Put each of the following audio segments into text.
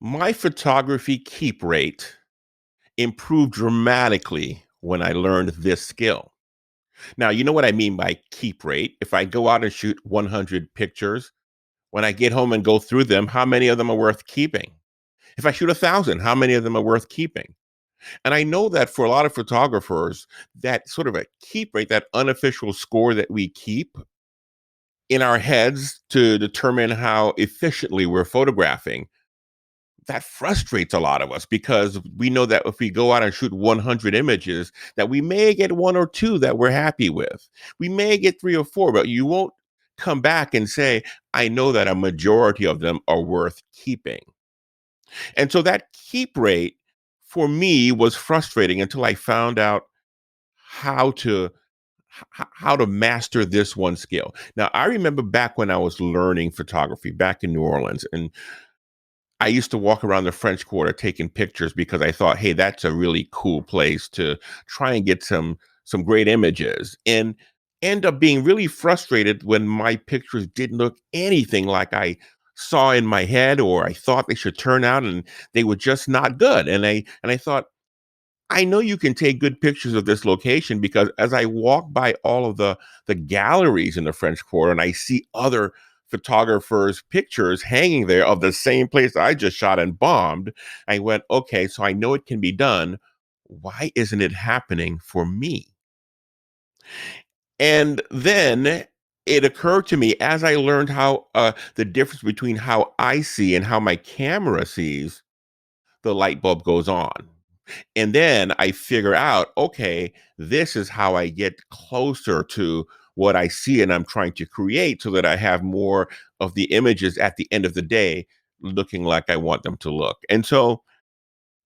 My photography keep rate improved dramatically when I learned this skill. Now, you know what I mean by keep rate. If I go out and shoot 100 pictures, when I get home and go through them, how many of them are worth keeping? If I shoot 1,000, how many of them are worth keeping? And I know that for a lot of photographers, that sort of a keep rate, that unofficial score that we keep in our heads to determine how efficiently we're photographing, that frustrates a lot of us because we know that if we go out and shoot 100 images, that we may get one or two that we're happy with. We may get three or four, but you won't come back and say, I know that a majority of them are worth keeping. And so that keep rate for me was frustrating until I found out how to how to master this one skill. Now, I remember back when I was learning photography back in New Orleans, and I used to walk around the French Quarter taking pictures because I thought, hey, that's a really cool place to try and get some great images. And end up being really frustrated when my pictures didn't look anything like I saw in my head or I thought they should turn out, and they were just not good. And I thought, I know you can take good pictures of this location because as I walk by all of the galleries in the French Quarter and I see other photographers' pictures hanging there of the same place I just shot and bombed, I went, okay, so I know it can be done. Why isn't it happening for me? And then it occurred to me as I learned how the difference between how I see and how my camera sees, the light bulb goes on. And then I figure out, okay, this is how I get closer to what I see and I'm trying to create so that I have more of the images at the end of the day looking like I want them to look. And so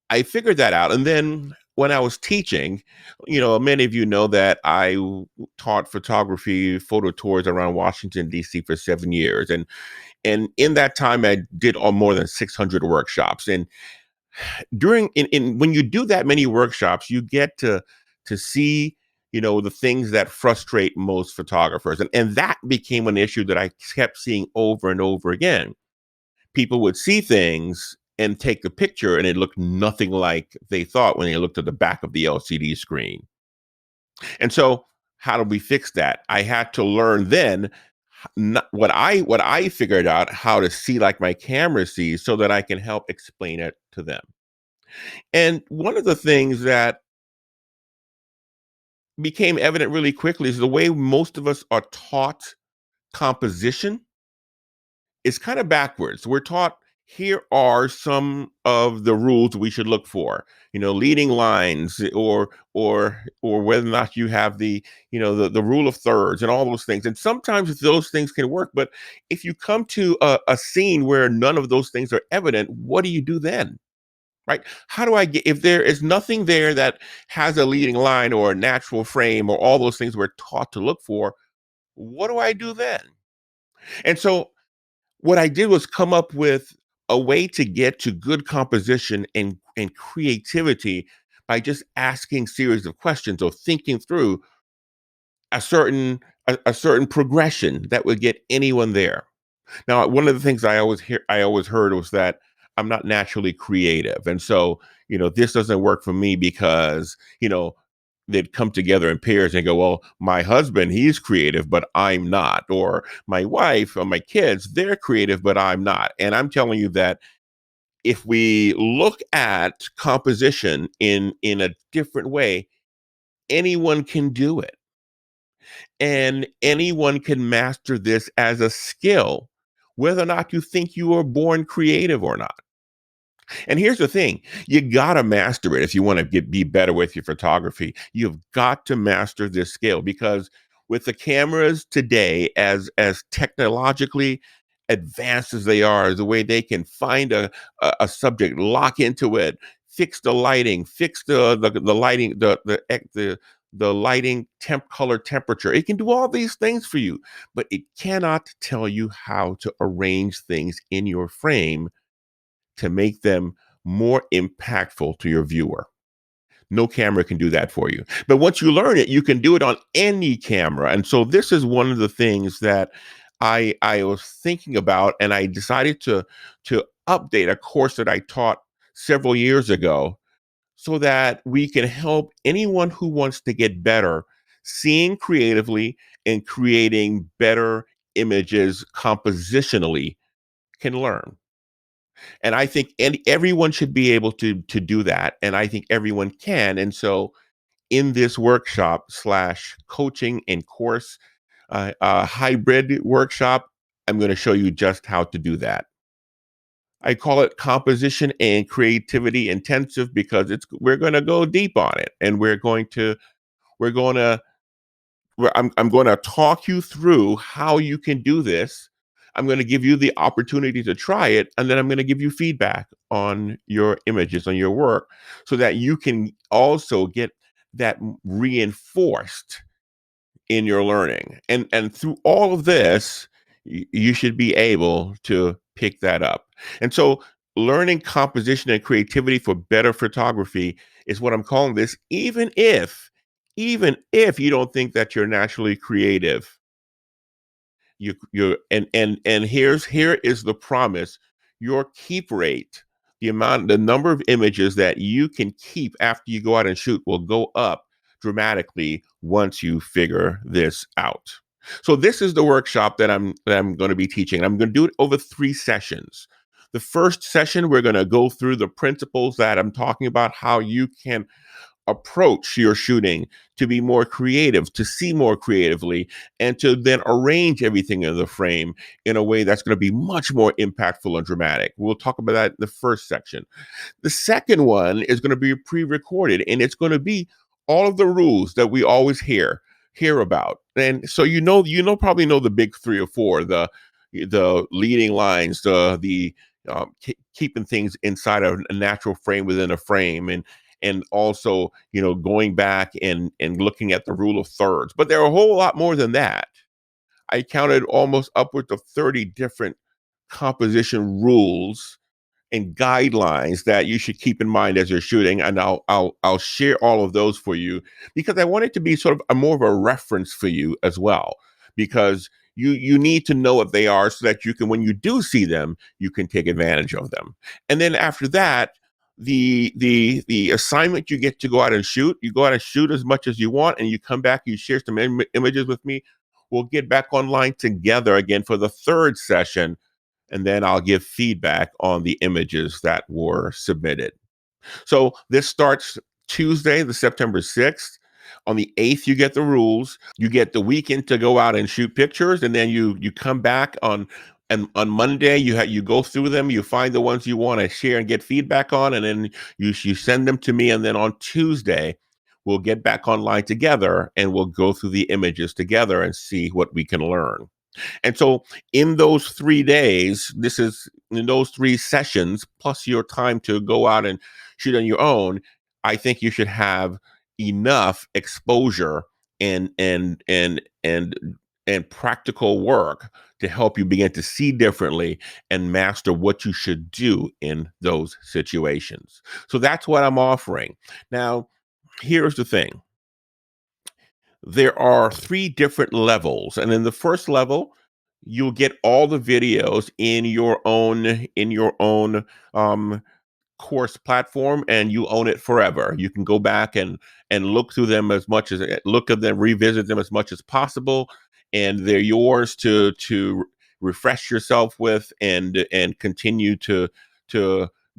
I figured that out. And then when I was teaching, many of you know that taught photography, photo tours around Washington, D.C. for 7 years. And in that time, I did more than 600 workshops. And during in when you do that many workshops, you get to see the things that frustrate most photographers, and that became an issue that I kept seeing over and over again. People would see things and take the picture and it looked nothing like they thought when they looked at the back of the LCD screen. And so how do we fix that? I had to learn then what I figured out how to see like my camera sees so that I can help explain it to them. And one of the things that became evident really quickly is the way most of us are taught composition is kind of backwards. We're taught here are some of the rules we should look for, leading lines or whether or not you have the rule of thirds and all those things. And sometimes those things can work, but if you come to a scene where none of those things are evident, what do you do then? Right? How do I get, if there is nothing there that has a leading line or a natural frame or all those things we're taught to look for, what do I do then? And so what I did was come up with a way to get to good composition and creativity by just asking series of questions or thinking through a certain progression that would get anyone there. Now, one of the things I always heard was that I'm not naturally creative. And so, this doesn't work for me because, they'd come together in pairs and go, well, my husband, he's creative, but I'm not. Or my wife or my kids, they're creative, but I'm not. And I'm telling you that if we look at composition in a different way, anyone can do it. And anyone can master this as a skill, whether or not you think you were born creative or not. And here's the thing, you got to master it if you want to be better with your photography. You've got to master this skill because with the cameras today, as technologically advanced as they are, the way they can find a subject, lock into it, fix the lighting, fix the lighting, the lighting color temperature. It can do all these things for you, but it cannot tell you how to arrange things in your frame to make them more impactful to your viewer. No camera can do that for you. But once you learn it, you can do it on any camera. And so this is one of the things that I was thinking about, and I decided to update a course that I taught several years ago so that we can help anyone who wants to get better seeing creatively and creating better images compositionally can learn. And I think everyone should be able to do that, and I think everyone can. And so in this workshop slash coaching and course hybrid workshop, I'm going to show you just how to do that. I call it composition and creativity intensive because it's we're going to go deep on it, and we're going to I'm going to talk you through how you can do this. I'm going to give you the opportunity to try it, and then I'm going to give you feedback on your images, on your work, so that you can also get that reinforced in your learning. And through all of this, you should be able to pick that up. And so learning composition and creativity for better photography is what I'm calling this, even if you don't think that you're naturally creative, and here is the promise. Your keep rate, the number of images that you can keep after you go out and shoot, will go up dramatically once you figure this out. So this is the workshop that I'm going to be teaching. I'm going to do it over 3 sessions. The first session, we're going to go through the principles that I'm talking about, how you can approach your shooting to be more creative, to see more creatively, and to then arrange everything in the frame in a way that's going to be much more impactful and dramatic. We'll talk about that in the first section. The second one is going to be pre-recorded, and it's going to be all of the rules that we always hear about. And so probably know the big three or four, the leading lines, the keeping things inside of a natural frame within a frame, and also going back and looking at the rule of thirds. But there are a whole lot more than that. I counted almost upwards of 30 different composition rules and guidelines that you should keep in mind as you're shooting, and I'll share all of those for you because I want it to be sort of more of a reference for you as well, because you need to know what they are so that you can, when you do see them, you can take advantage of them. And then after that, the assignment, you get to go out and shoot. You go out and shoot as much as you want, and you come back, you share some images with me. We'll get back online together again for the third session, and then I'll give feedback on the images that were submitted. So this starts Tuesday, the September 6th. On the 8th, you get the rules. You get the weekend to go out and shoot pictures, and then you come back on Monday. You go through them. You find the ones you want to share and get feedback on, and then you send them to me. And then on Tuesday, we'll get back online together, and we'll go through the images together and see what we can learn. And so in those 3 days, this is in those 3 sessions, plus your time to go out and shoot on your own, I think you should have enough exposure and practical work to help you begin to see differently and master what you should do in those situations. So that's what I'm offering. Now, here's the thing. There are 3 different levels, and in the first level, you'll get all the videos in your own um, course platform, and you own it forever. You can go back and look through them as much as look at them, revisit them as much as possible, and they're yours to refresh yourself with, and continue to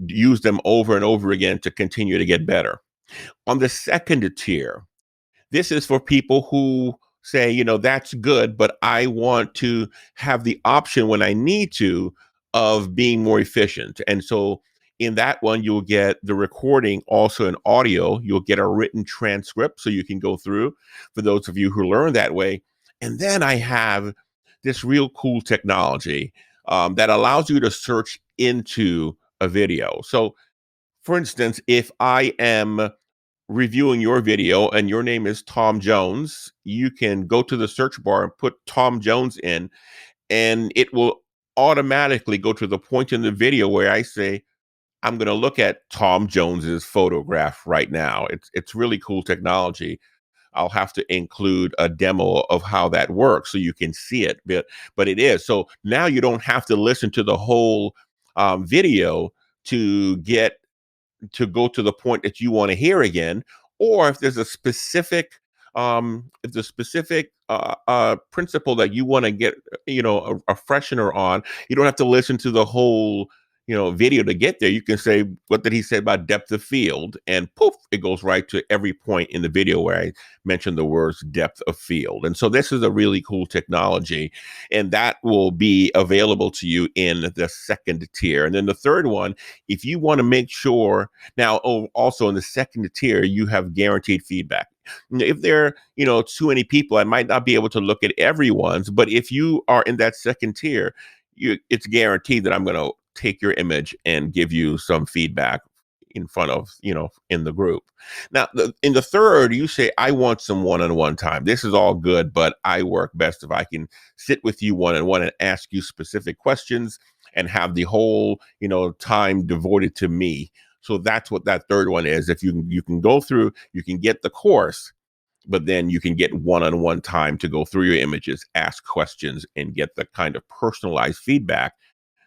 use them over and over again to continue to get better. On the second tier, this is for people who say, that's good, but I want to have the option when I need to of being more efficient. And so in that one, you'll get the recording also in audio. You'll get a written transcript so you can go through for those of you who learn that way. And then I have this real cool technology that allows you to search into a video. So, for instance, if I am reviewing your video and your name is Tom Jones, you can go to the search bar and put Tom Jones in, and it will automatically go to the point in the video where I say, I'm going to look at Tom Jones's photograph right now. It's really cool technology. I'll have to include a demo of how that works so you can see it. But it is so now you don't have to listen to the whole video to get to go to the point that you want to hear again, or if there's a specific if the specific principle that you want to get a freshener on, you don't have to listen to the whole video to get there. You can say, what did he say about depth of field, and poof, it goes right to every point in the video where I mentioned the words depth of field. And so this is a really cool technology, and that will be available to you in the second tier. And then the third one, if you want to make sure now, also in the second tier, you have guaranteed feedback. If there are, too many people, I might not be able to look at everyone's, but if you are in that second tier, it's guaranteed that I'm going to take your image and give you some feedback in front of, in the group. Now, in the third, you say, I want some one-on-one time. This is all good, but I work best if I can sit with you one-on-one and ask you specific questions and have the whole, time devoted to me. So that's what that third one is. If you can go through, you can get the course, but then you can get one-on-one time to go through your images, ask questions, and get the kind of personalized feedback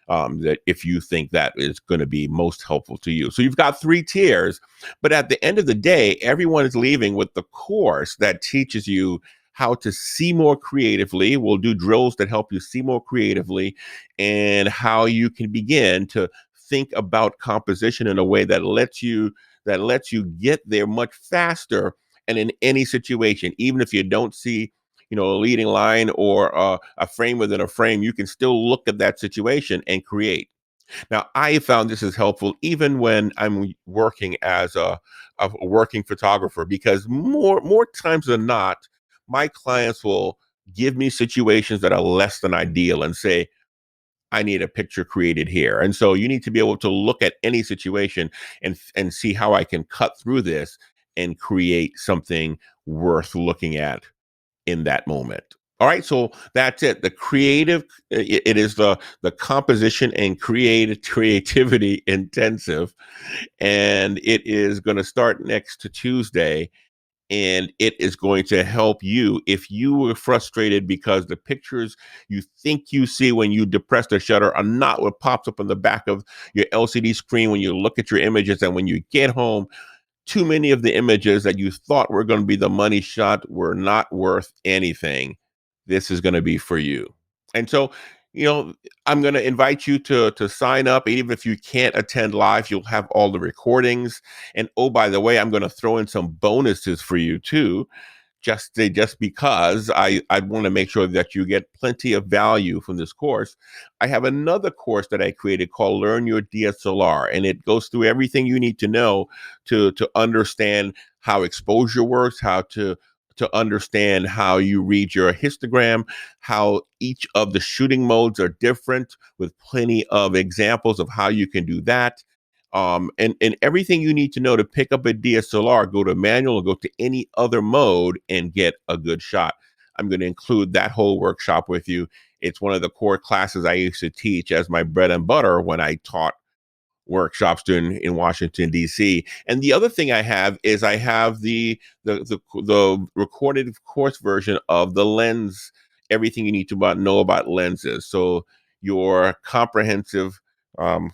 that if you think that is going to be most helpful to you. So you've got three tiers, but at the end of the day, everyone is leaving with the course that teaches you how to see more creatively. We'll do drills that help you see more creatively, and how you can begin to think about composition in a way that lets you get there much faster and in any situation. Even if you don't see a leading line or a frame within a frame, you can still look at that situation and create. Now, I found this is helpful even when I'm working as a working photographer, because more times than not, my clients will give me situations that are less than ideal and say, I need a picture created here. And so you need to be able to look at any situation and see how I can cut through this and create something worth looking at in that moment. All right, so that's it. The creative, it is the composition and creativity intensive, and it is going to start next to Tuesday. And it is going to help you if you were frustrated because the pictures you think you see when you depress the shutter are not what pops up on the back of your LCD screen when you look at your images. And when you get home, too many of the images that you thought were going to be the money shot were not worth anything. This is going to be for you. And so, I'm going to invite you to sign up. Even if you can't attend live, you'll have all the recordings. And oh, by the way, I'm going to throw in some bonuses for you too, just because I want to make sure that you get plenty of value from this course. I have another course that I created called Learn Your DSLR, and it goes through everything you need to know to understand how exposure works, how to understand how you read your histogram, how each of the shooting modes are different, with plenty of examples of how you can do that. And everything you need to know to pick up a DSLR, go to manual or go to any other mode and get a good shot. I'm going to include that whole workshop with you. It's one of the core classes I used to teach as my bread and butter when I taught workshops in Washington, D.C. And the other thing I have is I have the recorded course version of the lens, everything you need to know about lenses. So your comprehensive um,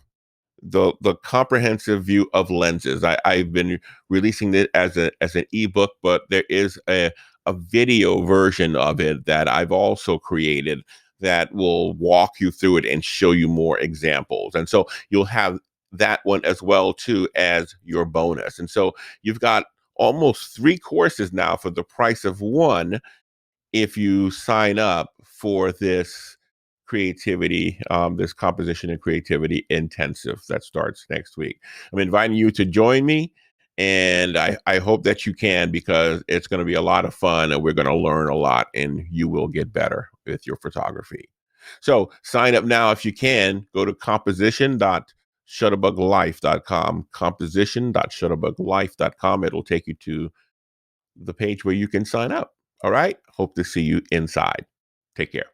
the comprehensive view of lenses. I've been releasing it as an ebook, but there is a video version of it that I've also created that will walk you through it and show you more examples. And so you'll have that one as well too as your bonus. And so you've got almost three courses now for the price of one if you sign up for this composition and creativity intensive that starts next week. I'm inviting you to join me, and I hope that you can, because it's going to be a lot of fun and we're going to learn a lot and you will get better with your photography. So sign up now if you can. Go to composition.shutterbuglife.com, composition.shutterbuglife.com. It'll take you to the page where you can sign up. All right. Hope to see you inside. Take care.